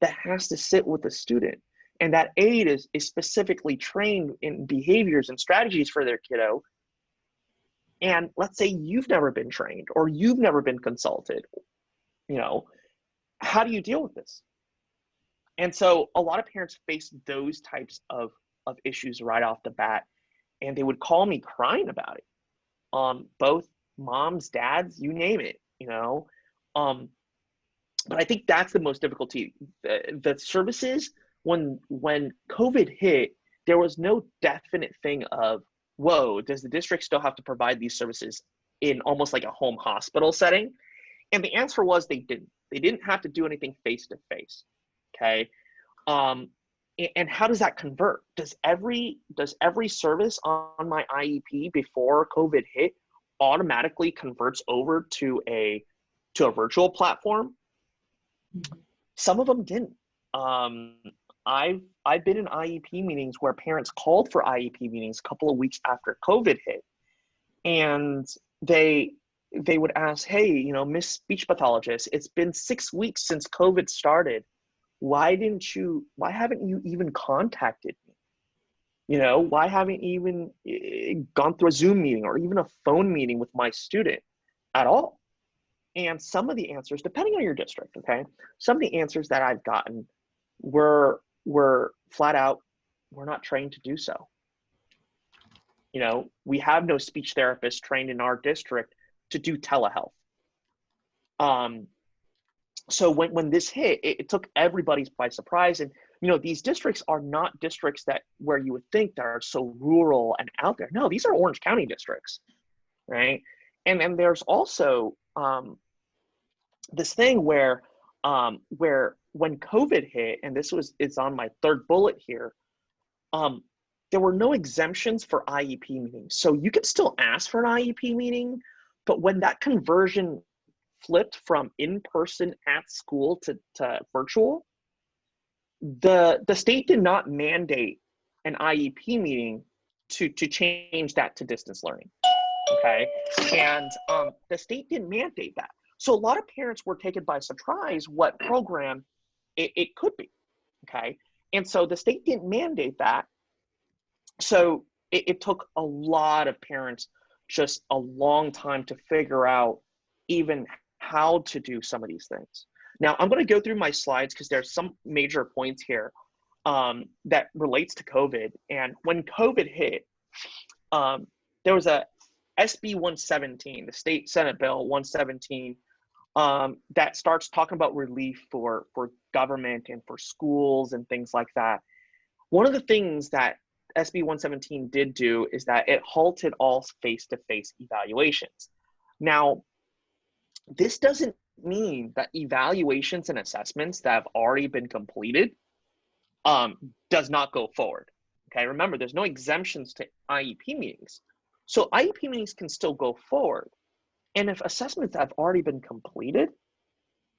that has to sit with the student, and that aide is specifically trained in behaviors and strategies for their kiddo. And let's say you've never been trained or you've never been consulted, how do you deal with this? And so a lot of parents face those types of issues right off the bat, and they would call me crying about it. Both moms, dads, you name it, but I think that's the most difficulty. The services, when COVID hit, there was no definite thing of, whoa, does the district still have to provide these services in almost like a home hospital setting? And the answer was they didn't. They didn't have to do anything face to face. Okay. And how does that convert? Does every service on my IEP before COVID hit automatically converts over to a virtual platform? Some of them didn't. I've been in IEP meetings where parents called for IEP meetings a couple of weeks after COVID hit, and they would ask, hey, Miss Speech Pathologist, it's been 6 weeks since COVID started. Why haven't you even contacted me? Why haven't you even gone through a Zoom meeting or even a phone meeting with my student at all? And some of the answers, depending on your district, okay, some of the answers that I've gotten were flat out, we're not trained to do so. We have no speech therapists trained in our district to do telehealth. So when this hit, it took everybody by surprise. And these districts are not districts where you would think that are so rural and out there. No, these are Orange County districts, right? And then there's also this thing where when COVID hit, and it's on my third bullet here, there were no exemptions for IEP meetings. So you could still ask for an IEP meeting, but when that conversion flipped from in-person at school to virtual, the state did not mandate an IEP meeting to change that to distance learning, okay? And the state didn't mandate that. So a lot of parents were taken by surprise what program it could be, okay? And so the state didn't mandate that. So it took a lot of parents just a long time to figure out even how to do some of these things. Now, I'm going to go through my slides because there's some major points here that relates to COVID. And when COVID hit, there was a SB 117, the State Senate Bill 117, that starts talking about relief for government and for schools and things like that. One of the things that SB 117 did do is that it halted all face-to-face evaluations. Now, this doesn't mean that evaluations and assessments that have already been completed does not go forward. Okay, remember, there's no exemptions to IEP meetings. So IEP meetings can still go forward. And if assessments have already been completed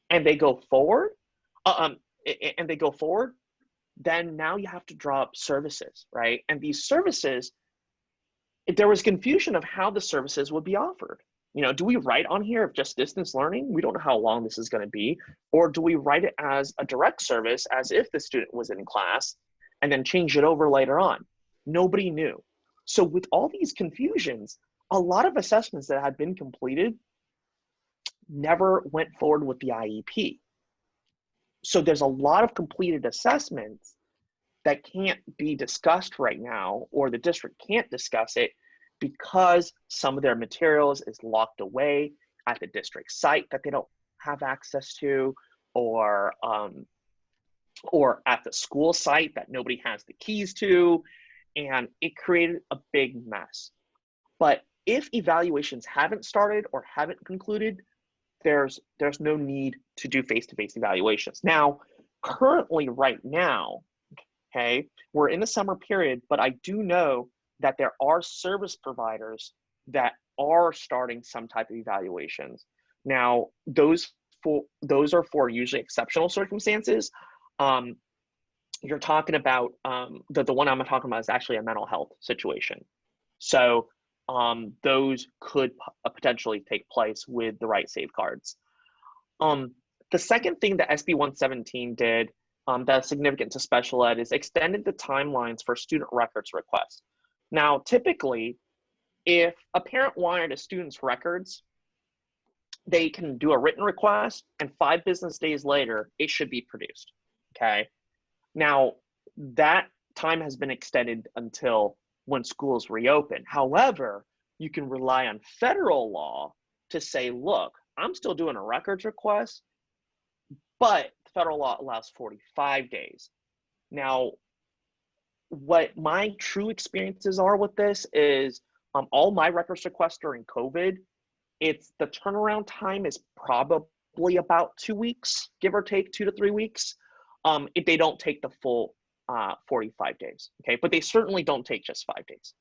and they go forward, then now you have to draw up services, right? And these services, there was confusion of how the services would be offered. Do we write on here of just distance learning? We don't know how long this is going to be. Or do we write it as a direct service as if the student was in class and then change it over later on? Nobody knew. So with all these confusions, a lot of assessments that had been completed never went forward with the IEP. So there's a lot of completed assessments that can't be discussed right now, or the district can't discuss it because some of their materials is locked away at the district site that they don't have access to, or at the school site that nobody has the keys to, and it created a big mess. But if evaluations haven't started or haven't concluded, there's no need to do face-to-face evaluations. Now, currently right now, okay, we're in the summer period, but I do know that there are service providers that are starting some type of evaluations. Now, those those are for usually exceptional circumstances. You're talking about the one I'm talking about is actually a mental health situation. So those could potentially take place with the right safeguards. The second thing that SB 117 did that's significant to special ed is extended the timelines for student records requests. Now, typically, if a parent wanted a student's records, they can do a written request, and 5 business days later, it should be produced, okay? Now, that time has been extended until when schools reopen. However, you can rely on federal law to say, look, I'm still doing a records request, but federal law allows 45 days. Now, what my true experiences are with this is all my records requests during COVID, the turnaround time is probably about 2 weeks, give or take 2 to 3 weeks, if they don't take the full 45 days, okay? But they certainly don't take just 5 days.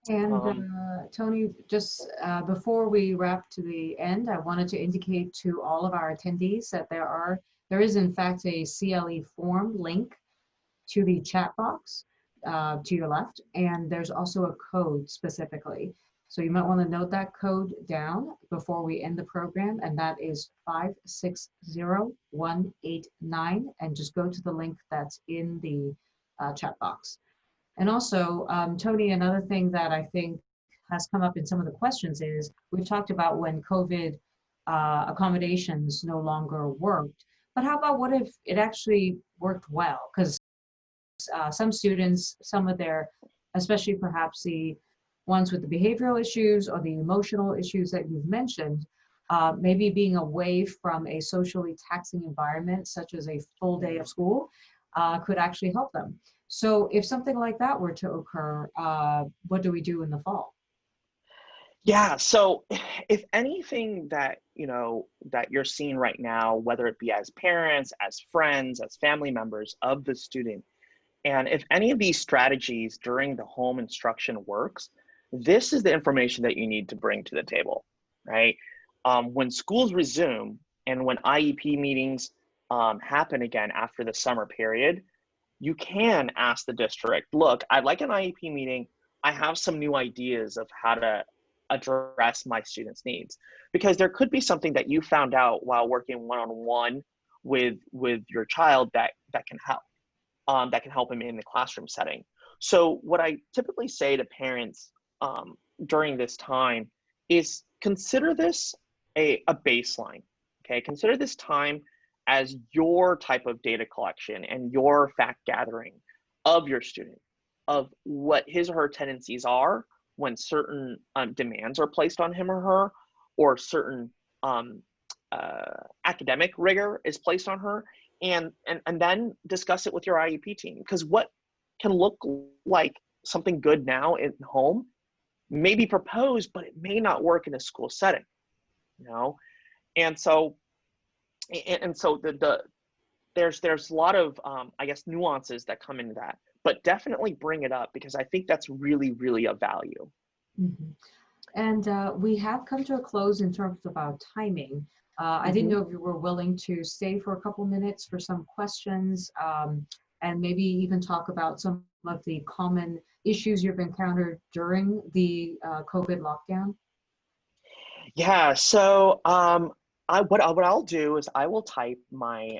And Tony, just before we wrap to the end, I wanted to indicate to all of our attendees that there is in fact a CLE form link to the chat box to your left, and there's also a code specifically. So you might want to note that code down before we end the program, and that is 560189, and just go to the link that's in the chat box. And also, Tony, another thing that I think has come up in some of the questions is, we've talked about when COVID accommodations no longer worked, but how about what if it actually worked well? Because some students, some of their, especially perhaps the ones with the behavioral issues or the emotional issues that you've mentioned, maybe being away from a socially taxing environment, such as a full day of school, could actually help them. So if something like that were to occur, what do we do in the fall? Yeah, so if anything that, that you're seeing right now, whether it be as parents, as friends, as family members of the student, and if any of these strategies during the home instruction works, this is the information that you need to bring to the table, right? When schools resume and when IEP meetings happen again after the summer period, you can ask the district, look, I'd like an IEP meeting. I have some new ideas of how to address my students' needs. Because there could be something that you found out while working one-on-one with your child that can help him in the classroom setting. So what I typically say to parents during this time is consider this a baseline, okay? Consider this time as your type of data collection and your fact gathering of your student, of what his or her tendencies are when certain demands are placed on him or her, or certain academic rigor is placed on her, and then discuss it with your IEP team. Because what can look like something good now at home may be proposed, but it may not work in a school setting, And so there's a lot of I guess nuances that come into that, but definitely bring it up because I think that's really, really of value. Mm-hmm. And we have come to a close in terms of our timing. I didn't know if you were willing to stay for a couple minutes for some questions, and maybe even talk about some of the common issues you've encountered during the COVID lockdown. Yeah, so what I'll do is I will type my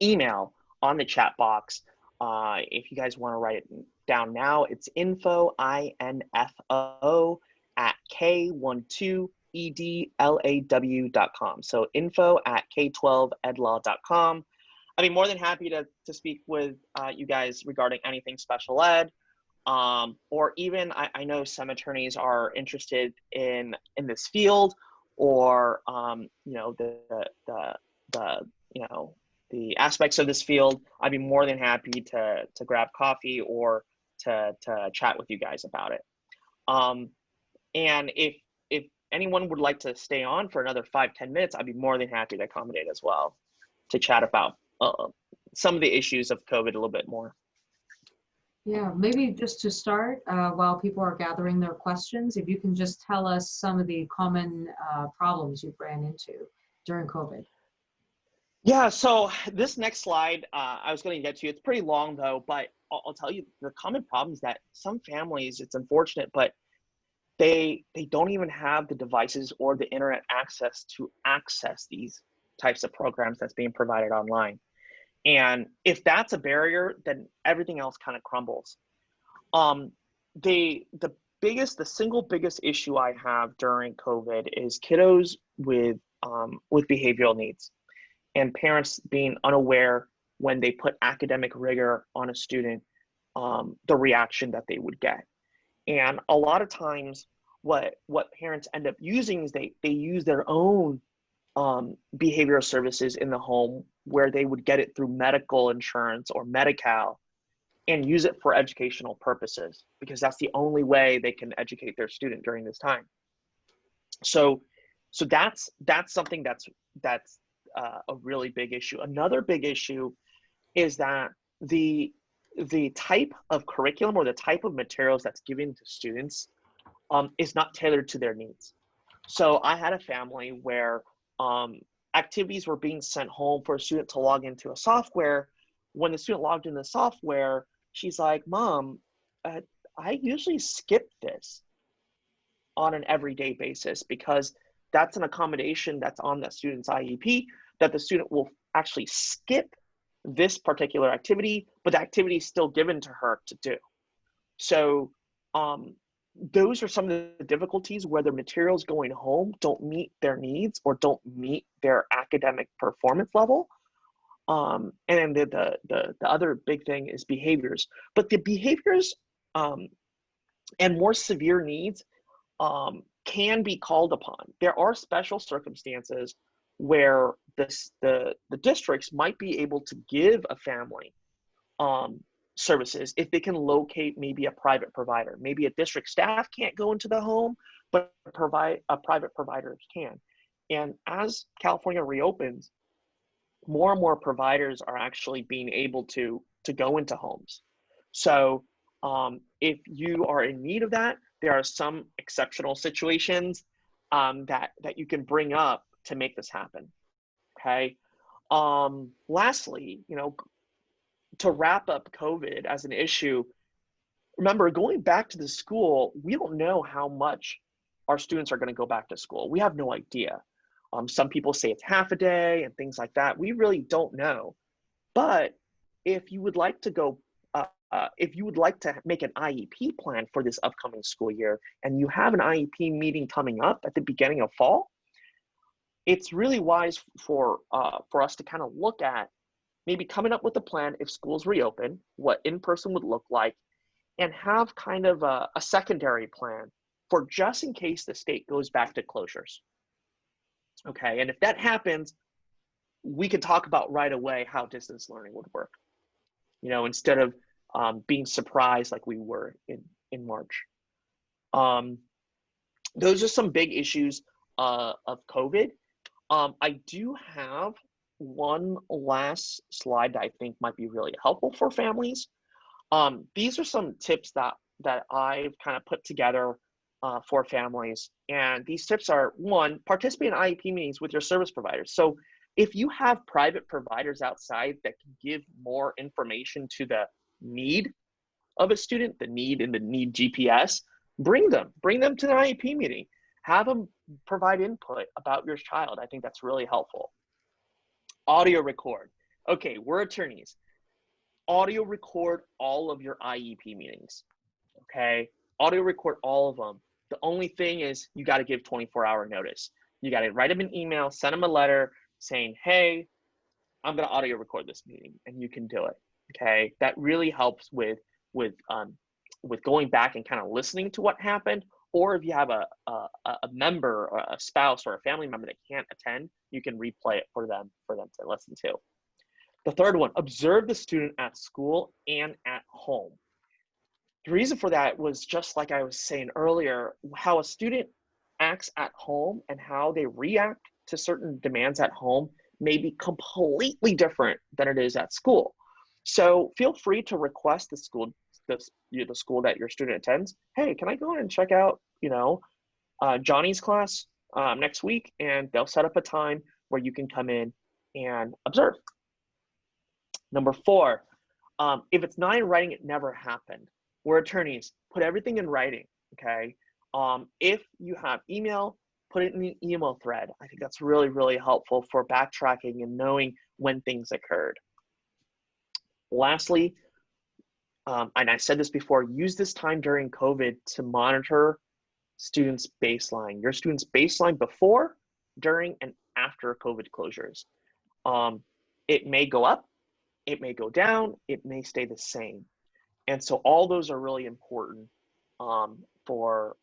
email on the chat box. If you guys want to write it down now, it's info, info at k12edlaw.com. So info at k12edlaw.com. I'd be more than happy to speak with you guys regarding anything special ed. Or even I know some attorneys are interested in this field, or the aspects of this field. I'd be more than happy to grab coffee or to chat with you guys about it. And if anyone would like to stay on for another 5-10 minutes, I'd be more than happy to accommodate as well, to chat about some of the issues of COVID a little bit more. Yeah, maybe just to start, while people are gathering their questions, if you can just tell us some of the common problems you've ran into during COVID. Yeah, so this next slide, I was going to get to. It's pretty long though, but I'll tell you the common problems that some families, it's unfortunate, but they don't even have the devices or the internet access to access these types of programs that's being provided online. And if that's a barrier, then everything else kind of crumbles. Um, the single biggest issue I have during COVID is kiddos with behavioral needs and parents being unaware when they put academic rigor on a student, the reaction that they would get. And a lot of times, what parents end up using is they use their own behavioral services in the home where they would get it through medical insurance or Medi-Cal and use it for educational purposes because that's the only way they can educate their student during this time. So, so that's something that's a really big issue. Another big issue is that the the type of curriculum or the type of materials that's given to students is not tailored to their needs. So I had a family where um, activities were being sent home for a student to log into a software. When the student logged into the software, she's like, "Mom, uh, I usually skip this on an everyday basis because that's an accommodation that's on that student's IEP that the student will actually skip this particular activity, but the activity is still given to her to do." So um, those are some of the difficulties where the materials going home don't meet their needs or don't meet their academic performance level. And then the other big thing is behaviors. But the behaviors um, and more severe needs can be called upon. There are special circumstances where the districts might be able to give a family um, services if they can locate maybe a private provider. Maybe a district staff can't go into the home, but a private provider can. And as California reopens, more and more providers are actually being able to go into homes. So if you are in need of that, there are some exceptional situations that you can bring up to make this happen. Okay. Lastly, to wrap up COVID as an issue, remember going back to the school, we don't know how much our students are going to go back to school. We have no idea. Some people say it's half a day and things like that. We really don't know. But if you would like to if you would like to make an IEP plan for this upcoming school year, and you have an IEP meeting coming up at the beginning of fall, it's really wise for us to kind of look at maybe coming up with a plan if schools reopen, what in-person would look like, and have kind of a secondary plan for just in case the state goes back to closures. Okay, and if that happens, we can talk about right away how distance learning would work, instead of being surprised like we were in March. Um, those are some big issues of COVID. I do have one last slide that I think might be really helpful for families. These are some tips that I've kind of put together for families. And these tips are: one, participate in IEP meetings with your service providers. So if you have private providers outside that can give more information to the need of a student, the need in the need GPS, bring them to the IEP meeting. Have them provide input about your child. I think that's really helpful. Audio record. Okay, we're attorneys. Audio record all of your IEP meetings. Okay, audio record all of them. The only thing is you got to give 24-hour notice. You got to write them an email, send them a letter saying, "Hey, I'm going to audio record this meeting," and you can do it. Okay, that really helps with going back and kind of listening to what happened. Or if you have a member or a spouse or a family member that can't attend, you can replay it for them to listen to. The third one, observe the student at school and at home. The reason for that was just like I was saying earlier, how a student acts at home and how they react to certain demands at home may be completely different than it is at school. So feel free to request the the school that your student attends, hey, can I go in and check out, Johnny's class next week? And they'll set up a time where you can come in and observe. Number 4, if it's not in writing, it never happened. We're attorneys, put everything in writing, okay? If you have email, put it in the email thread. I think that's really, really helpful for backtracking and knowing when things occurred. Lastly, and I said this before, use this time during COVID to monitor students' baseline. Your students' baseline before, during, and after COVID closures. It may go up, it may go down, it may stay the same. And so all those are really important for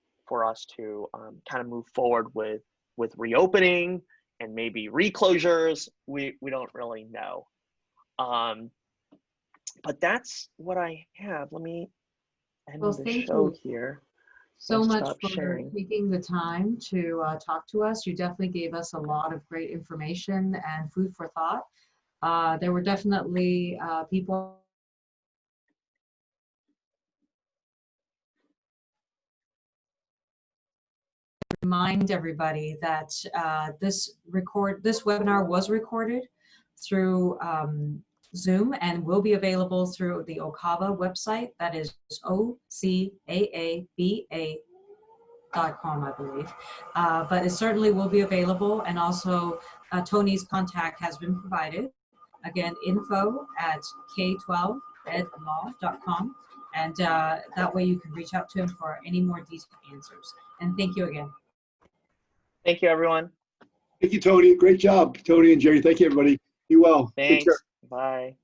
us to kind of move forward with reopening and maybe reclosures. We don't really know. But that's what I have. Let me end the show here. So much for taking the time to talk to us. You definitely gave us a lot of great information and food for thought. There were definitely people remind everybody that this webinar was recorded through Zoom and will be available through the OCAABA website. That is OCAABA.com, I believe. But it certainly will be available, and also Tony's contact has been provided. Again, info@k12edlaw.com, and that way you can reach out to him for any more detailed answers. And thank you again. Thank you, everyone. Thank you, Tony. Great job, Tony and Jerry. Thank you, everybody. Be well. Thanks. Bye.